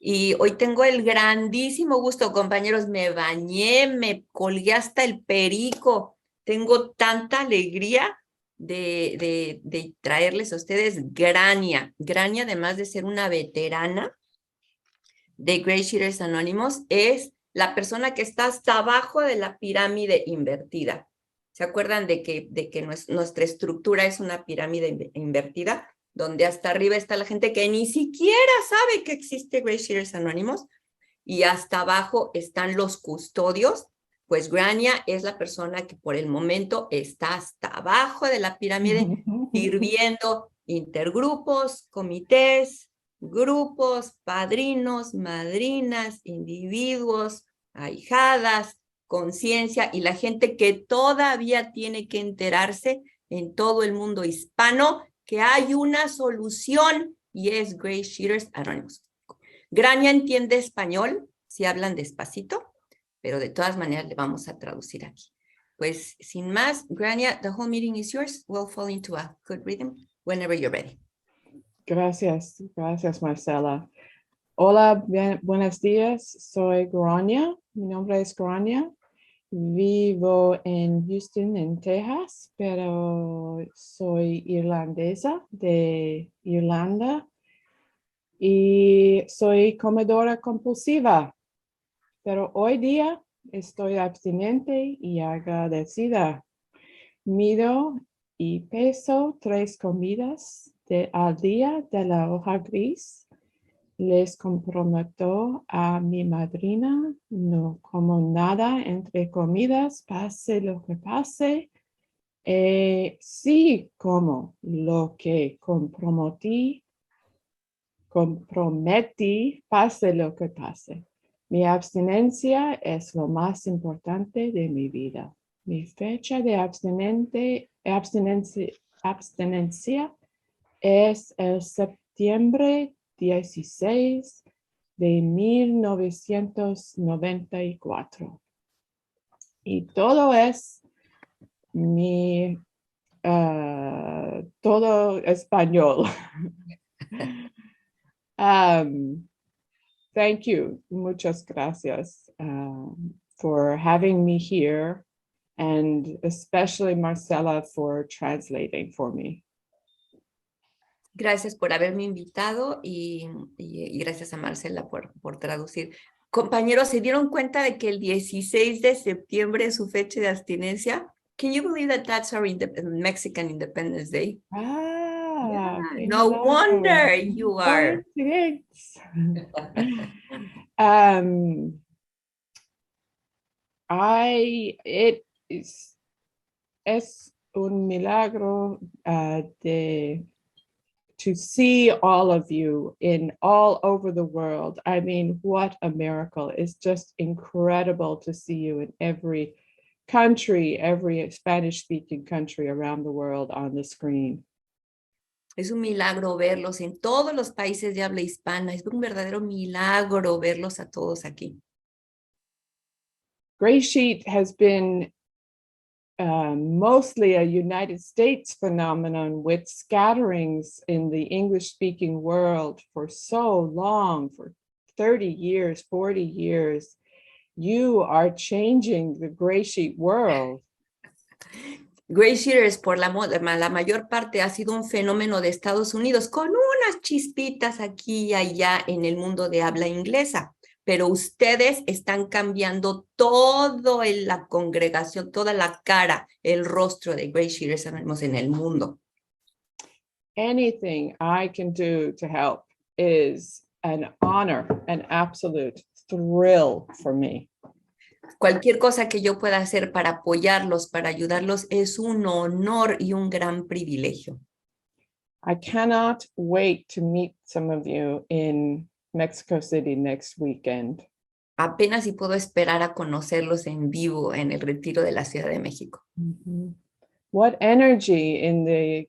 Y hoy tengo el grandísimo gusto, compañeros, me bañé, me colgué hasta el perico. Tengo tanta alegría de traerles a ustedes Grania. Grania, además de ser una veterana de GreySheeters Anónimos, es la persona que está hasta abajo de la pirámide invertida. ¿Se acuerdan de que nuestra estructura es una pirámide invertida? Donde hasta arriba está la gente que ni siquiera sabe que existe GreySheeters Anónimos, y hasta abajo están los custodios. Pues Grania es la persona que por el momento está hasta abajo de la pirámide sirviendo intergrupos, comités, grupos, padrinos, madrinas, individuos, ahijadas, conciencia y la gente que todavía tiene que enterarse en todo el mundo hispano que hay una solución y es GreySheeters Anónimos. Grania entiende español si hablan despacito, pero de todas maneras le vamos a traducir aquí. Pues sin más, Grania, the whole meeting is yours. We'll fall into a good rhythm whenever you're ready. Gracias, gracias Marcela. Hola, buenos días, soy Grania, mi nombre es Grania. Vivo en Houston, en Texas, pero soy irlandesa de Irlanda y soy comedora compulsiva, pero hoy día estoy abstinente y agradecida. Mido y peso 3 comidas al día de la hoja gris. Les comprometo a mi madrina, no como nada entre comidas, pase lo que pase. Sí como lo que comprometí, pase lo que pase. Mi abstinencia es lo más importante de mi vida. Mi fecha de abstinencia es el septiembre 16 de 1994. Y todo es todo español. Thank you. Muchas gracias for having me here, and especially Marcela for translating for me. Gracias por haberme invitado y gracias a Marcela por traducir. Compañeros, ¿se dieron cuenta de que el 16 de septiembre es su fecha de abstinencia? Can you believe that that's our Mexican Independence Day? Ah, yeah, no wonder you are. Es un milagro to see all of you in all over the world. I mean, what a miracle. It's just incredible to see you in every country, every Spanish-speaking country around the world on the screen. Es un milagro verlos en todos los países de habla hispana. Es un verdadero milagro verlos a todos aquí. GreySheet has been mostly a United States phenomenon with scatterings in the English-speaking world for so long, for 30 years, 40 years. You are changing the GreySheet world. GreySheeters por la mayor parte ha sido un fenómeno de Estados Unidos con unas chispitas aquí y allá en el mundo de habla inglesa. Pero ustedes están cambiando toda la congregación, toda la cara, el rostro de GreySheeters Anónimos en el mundo. Anything I can do to help is an honor, an absolute thrill for me. Cualquier cosa que yo pueda hacer para apoyarlos, para ayudarlos, es un honor y un gran privilegio. I cannot wait to meet some of you in Mexico City next weekend. Apenas si puedo esperar a conocerlos en vivo en el retiro de la Ciudad de México. Mm-hmm. What energy in the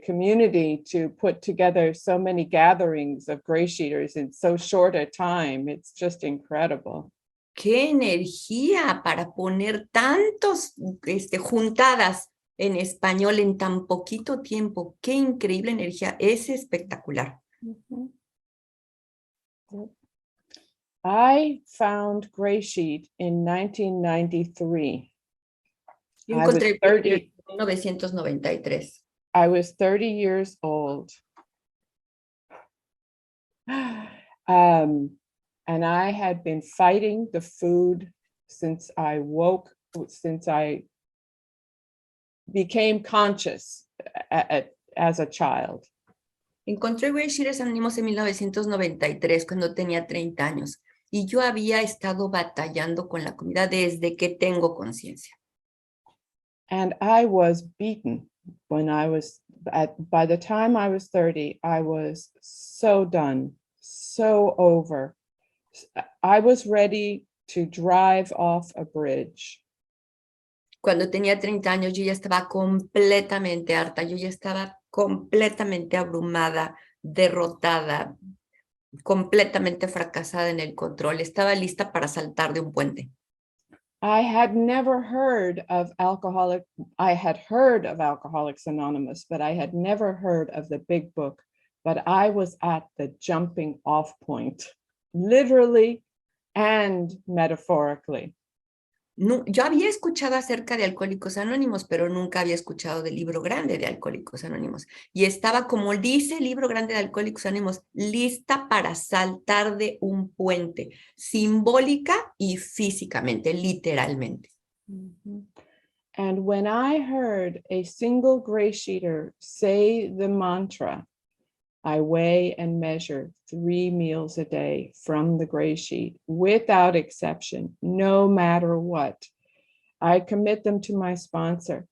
community to put together so many gatherings of GreySheeters in so short a time. It's just incredible. ¡Qué energía para poner tantos juntadas en español en tan poquito tiempo! ¡Qué increíble energía! Es espectacular. Mm-hmm. I found GreySheet in 1993. Yo I was encontré 30. 1993. I was 30 years old. And I had been fighting the food since I became conscious as a child. Encontré GreySheeters Anónimos en 1993, cuando tenía 30 años. Y yo había estado batallando con la comida desde que tengo conciencia. And I was beaten when by the time I was 30, I was so done, so over. I was ready to drive off a bridge. Cuando tenía 30 años, yo ya estaba completamente harta, yo ya estaba completamente abrumada, derrotada, completamente fracasada en el control. Estaba lista para saltar de un puente. I had heard of Alcoholics Anonymous, but I had never heard of the big book. But I was at the jumping off point, literally and metaphorically. No, yo había escuchado acerca de Alcohólicos Anónimos, pero nunca había escuchado del libro grande de Alcohólicos Anónimos. Y estaba, como dice el libro grande de Alcohólicos Anónimos, lista para saltar de un puente, simbólica y físicamente, literalmente. Mm-hmm. And when I heard a single GreySheeter say the mantra, I weigh and measure 3 meals a day from the GreySheet without exception, no matter what. I commit them to my sponsor,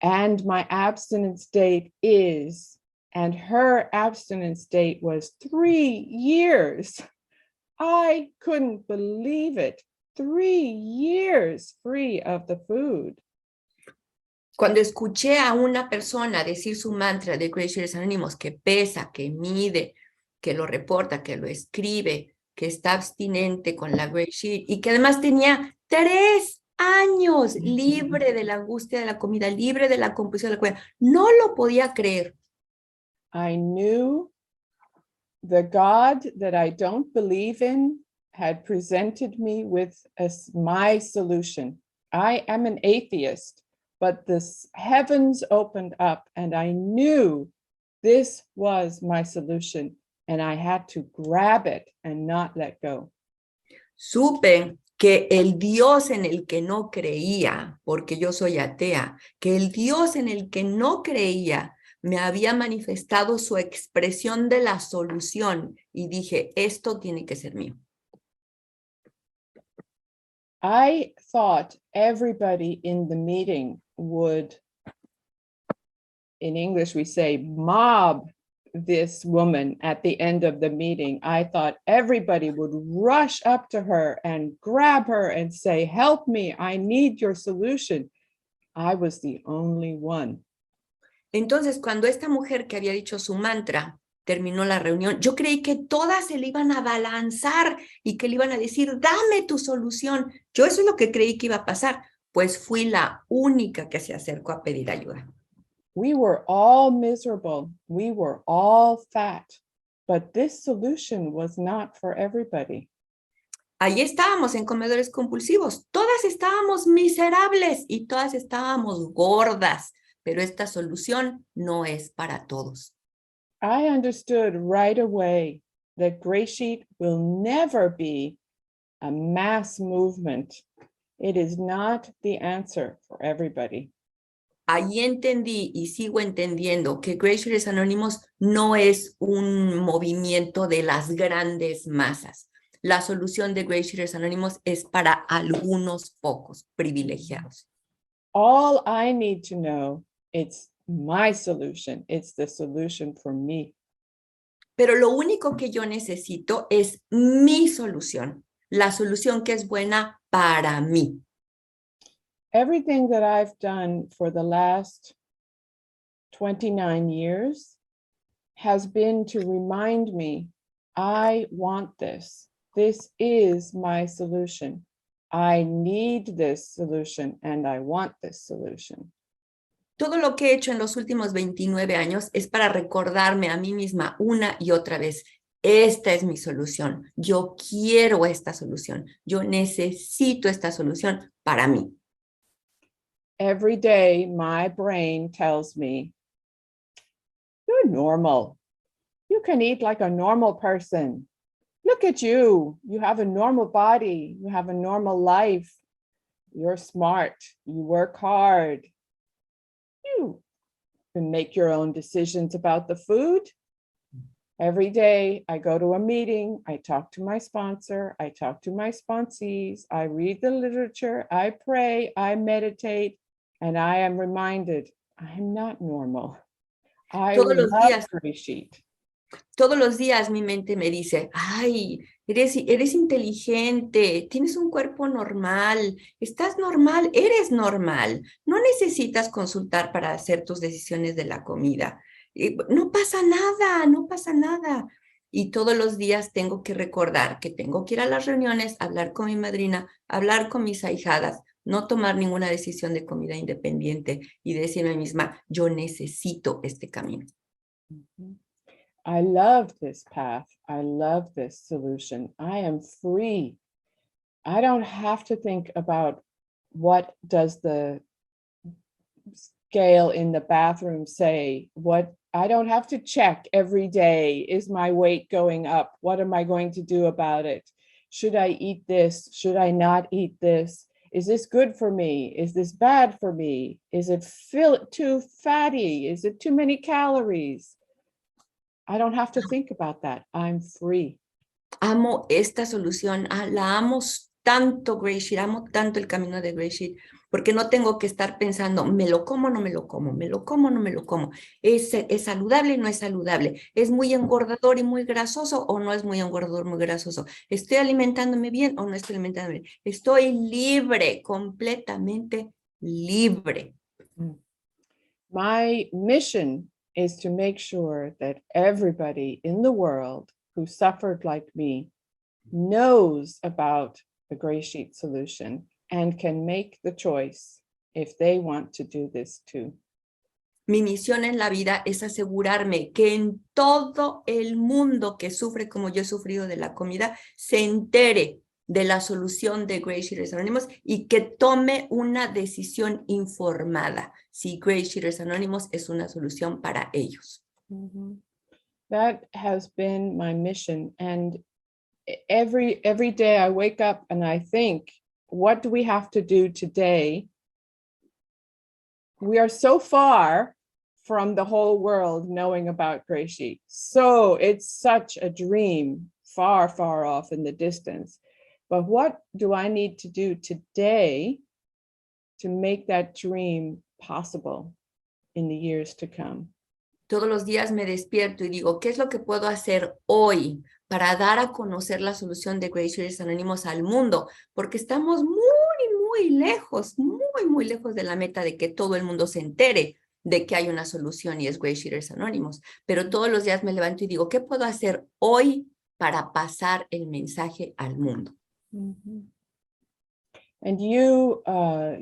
and my abstinence date is, and her abstinence date was 3 years. I couldn't believe it. 3 years free of the food. Cuando escuché a una persona decir su mantra de GreySheeters Anónimos, que pesa, que mide, que lo reporta, que lo escribe, que está abstinente con la GreySheet y que además tenía 3 años libre de la angustia de la comida, libre de la compulsión de la comida, no lo podía creer. I knew the God that I don't believe in had presented me with my solution. I am an atheist, but the heavens opened up and I knew this was my solution and I had to grab it and not let go. Supe que el Dios en el que no creía, porque yo soy atea, que el Dios en el que no creía me había manifestado su expresión de la solución y dije, esto tiene que ser mío. I thought everybody in the meeting would, in English we say, mob this woman at the end of the meeting. I thought everybody would rush up to her and grab her and say, help me, I need your solution. I was the only one. Entonces, cuando esta mujer que había dicho su mantra terminó la reunión, yo creí que todas se le iban a abalanzar y que le iban a decir, dame tu solución. Yo eso es lo que creí que iba a pasar, pues fui la única que se acercó a pedir ayuda. We were all miserable. We were all fat, but this solution was not for everybody. Ahí estábamos en comedores compulsivos. Todas estábamos miserables y todas estábamos gordas, pero esta solución no es para todos. I understood right away that GreySheet will never be a mass movement. It is not the answer for everybody. Ahí entendí y sigo entendiendo que GreySheeters Anónimos no es un movimiento de las grandes masas. La solución de GreySheeters Anónimos es para algunos pocos privilegiados. All I need to know, it's my solution. It's the solution for me. Pero lo único que yo necesito es mi solución, la solución que es buena para mí. Everything that I've done for the last 29 years has been to remind me, I want this. This is my solution. I need this solution and I want this solution. Todo lo que he hecho en los últimos 29 años es para recordarme a mí misma una y otra vez, esta es mi solución, yo quiero esta solución, yo necesito esta solución para mí. Every day, my brain tells me, you're normal. You can eat like a normal person. Look at you. You have a normal body. You have a normal life. You're smart. You work hard. You can make your own decisions about the food. Every day I go to a meeting, I talk to my sponsor, I talk to my sponsees, I read the literature, I pray, I meditate, and I am reminded I'm not normal. I Todos los love días, GreySheet. todos los días mi mente me dice, ay, eres inteligente, tienes un cuerpo normal, estás normal, eres normal, no necesitas consultar para hacer tus decisiones de la comida. No pasa nada, no pasa nada. Y todos los días tengo que recordar que tengo que ir a las reuniones, hablar con mi madrina, hablar con mis ahijadas, no tomar ninguna decisión de comida independiente y decirme a mí misma, yo necesito este camino. I love this path. I love this solution. I am free. I don't have to think about what does the scale in the bathroom say. I don't have to check every day. Is my weight going up? What am I going to do about it? Should I eat this? Should I not eat this? Is this good for me? Is this bad for me? Is it too fatty? Is it too many calories? I don't have to think about that. I'm free. Amo esta solución, la amo tanto GreySheet, amo tanto el camino de GreySheet, porque no tengo que estar pensando, me lo como, no me lo como, me lo como, no me lo como, es saludable, no es saludable, es muy engordador y muy grasoso o no es muy engordador, muy grasoso, estoy alimentándome bien o no estoy alimentándome bien, estoy libre, completamente libre. My mission is to make sure that everybody in the world who suffered like me knows about the GreySheet solution and can make the choice if they want to do this too. Mi misión en la vida es asegurarme que en todo el mundo que sufre como yo he sufrido de la comida, se entere de la solución de GreySheeters Anónimos y que tome una decisión informada si GreySheeters Anónimos es una solución para ellos. That has been my mission. And every day I wake up and I think, what do we have to do today? We are so far from the whole world knowing about GreySheet. So it's such a dream, far, far off in the distance. But what do I need to do today to make that dream possible in the years to come? Todos los días me despierto y digo, ¿qué es lo que puedo hacer hoy para dar a conocer la solución de GreySheeters Anónimos al mundo? Porque estamos muy lejos, muy lejos de la meta de que todo el mundo se entere de que hay una solución y es GreySheeters Anónimos. Pero todos los días me levanto y digo, ¿qué puedo hacer hoy para pasar el mensaje al mundo? And you,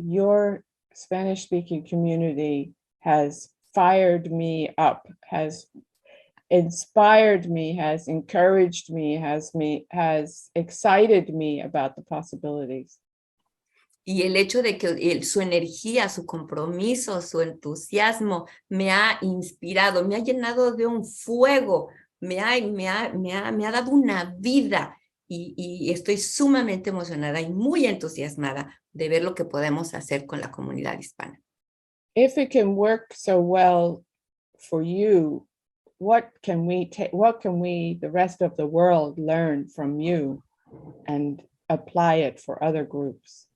your Spanish-speaking community has fired me up, has inspired me, has encouraged me, has excited me about the possibilities. Y el hecho de que su energía, su compromiso, su entusiasmo me ha inspirado, me ha llenado de un fuego, me ha dado una vida y estoy sumamente emocionada y muy entusiasmada de ver lo que podemos hacer con la comunidad hispana. If it can work so well for you, what can we, the rest of the world, learn from you and apply it for other groups?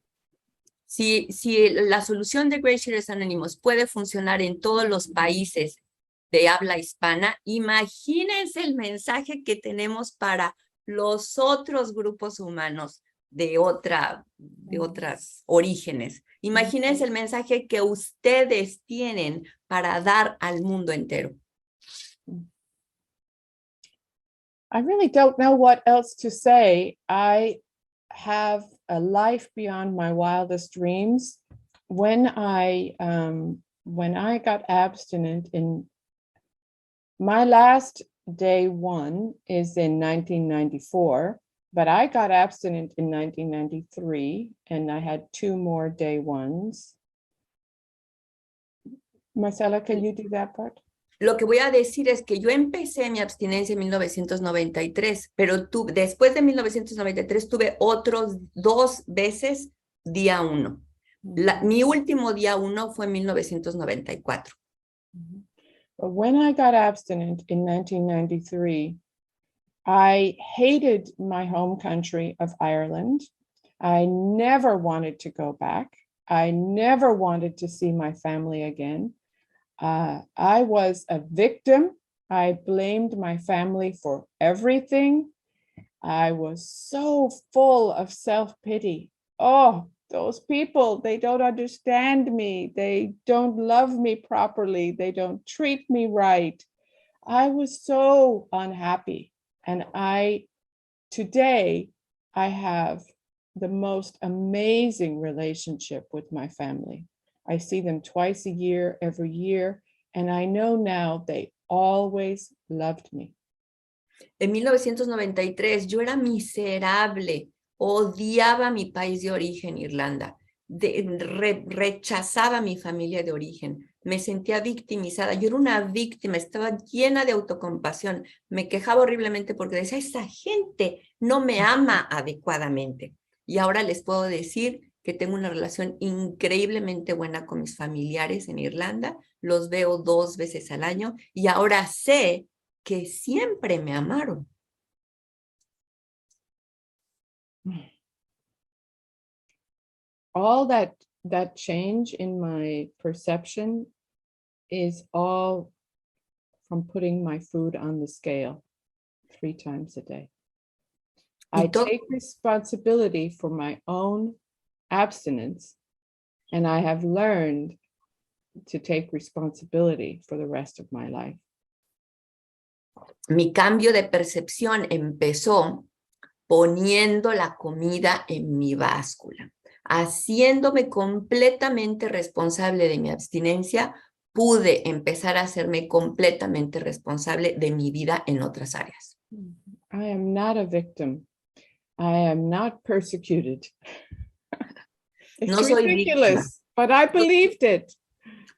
Si la solución de GreySheeters Anónimos puede funcionar en todos los países de habla hispana, imagínense el mensaje que tenemos para los otros grupos humanos de otras orígenes. Imagínense el mensaje que ustedes tienen para dar al mundo entero. I really don't know what else to say. I have a life beyond my wildest dreams. When I got abstinent in my last day one is in 1994, but I got abstinent in 1993, and I had 2 more day ones. Marcela, can you do that part? Lo que voy a decir es que yo empecé mi abstinencia en 1993, pero después de 1993 tuve otros 2 veces día 1. Mi último día 1 fue en 1994. But when I got abstinent in 1993, I hated my home country of Ireland. I never wanted to go back. I never wanted to see my family again. I was a victim. I blamed my family for everything. I was so full of self-pity. Oh, those people, they don't understand me. They don't love me properly. They don't treat me right. I was so unhappy. And today, I have the most amazing relationship with my family. I see them twice a year, every year, and I know now they always loved me. En 1993 yo era miserable, odiaba mi país de origen, Irlanda, rechazaba a mi familia de origen, me sentía victimizada, yo era una víctima, estaba llena de autocompasión, me quejaba horriblemente porque decía, esa gente no me ama adecuadamente. Y ahora les puedo decir que tengo una relación increíblemente buena con mis familiares en Irlanda, los veo 2 veces al año y ahora sé que siempre me amaron. All that change in my perception is all from putting my food on the scale 3 times a day. I take responsibility for my own abstinence, and I have learned to take responsibility for the rest of my life. Mi cambio de percepción empezó poniendo la comida en mi báscula, haciéndome completamente responsable de mi abstinencia. Pude empezar a hacerme completamente responsable de mi vida en otras áreas. I am not a victim. I am not persecuted. It's No soy ridiculous, but I believed it.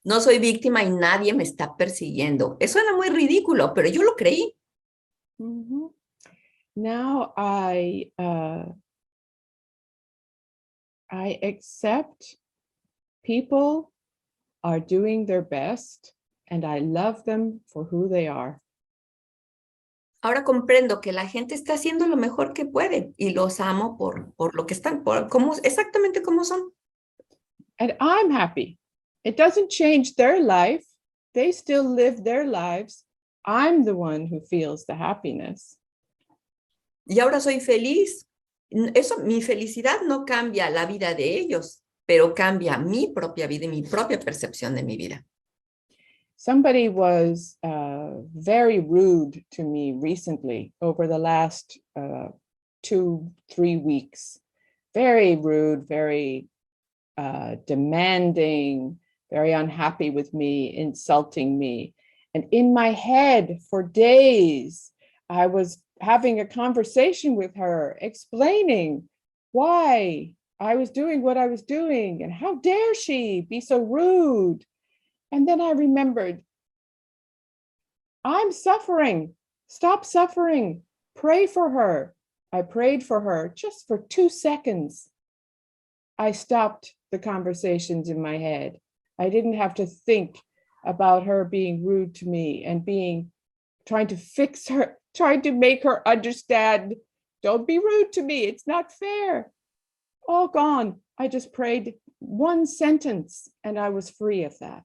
No soy víctima y nadie me está persiguiendo. Eso era muy ridículo, pero yo lo creí. Now I accept people are doing their best, and I love them for who they are. Ahora comprendo que la gente está haciendo lo mejor que puede y los amo por lo que están, exactamente como son. And I'm happy. It doesn't change their life. They still live their lives. I'm the one who feels the happiness. Y ahora soy feliz. Mi felicidad no cambia la vida de ellos, pero cambia mi propia vida y mi propia percepción de mi vida. Somebody was very rude to me recently over the last 2-3 weeks. Very rude, very demanding, very unhappy with me, insulting me. And in my head for days, I was having a conversation with her, explaining why I was doing what I was doing and how dare she be so rude. And then I remembered, I'm suffering. Stop suffering. Pray for her. I prayed for her just for 2 seconds. I stopped the conversations in my head. I didn't have to think about her being rude to me and trying to fix her, trying to make her understand, don't be rude to me, it's not fair. All gone. I just prayed 1 sentence and I was free of that.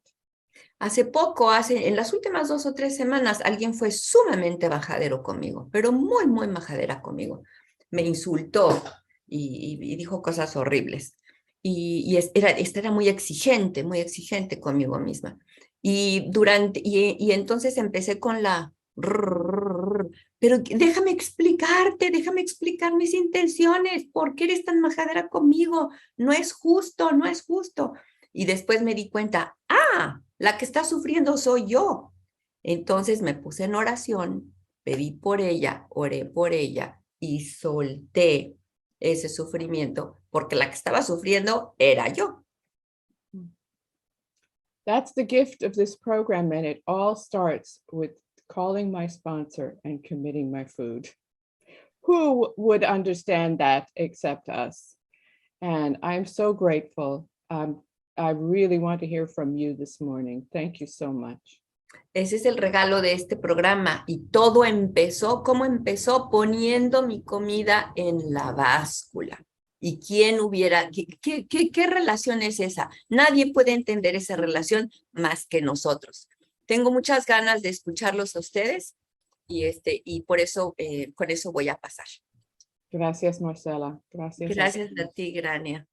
En las últimas 2 o 3 semanas, alguien fue sumamente majadero conmigo, pero muy, muy majadera conmigo. Me insultó y dijo cosas horribles. Esta era muy exigente conmigo misma. Y entonces empecé con pero déjame explicar mis intenciones, ¿por qué eres tan majadera conmigo? No es justo, no es justo. Y después me di cuenta, la que está sufriendo soy yo. Entonces me puse en oración pedí por ella, oré por ella y solté ese sufrimiento, porque la que estaba sufriendo era yo. That's the gift of this program, and it all starts with calling my sponsor and committing my food. Who would understand that except us? And I'm so grateful. I really want to hear from you this morning. Thank you so much. Ese es el regalo de este programa. Y todo empezó, ¿cómo empezó? Poniendo mi comida en la báscula. ¿Y quién hubiera, qué relación es esa? Nadie puede entender esa relación más que nosotros. Tengo muchas ganas de escucharlos a ustedes y por eso, con eso voy a pasar. Gracias, Marcela. Gracias. Gracias a ti, Grania.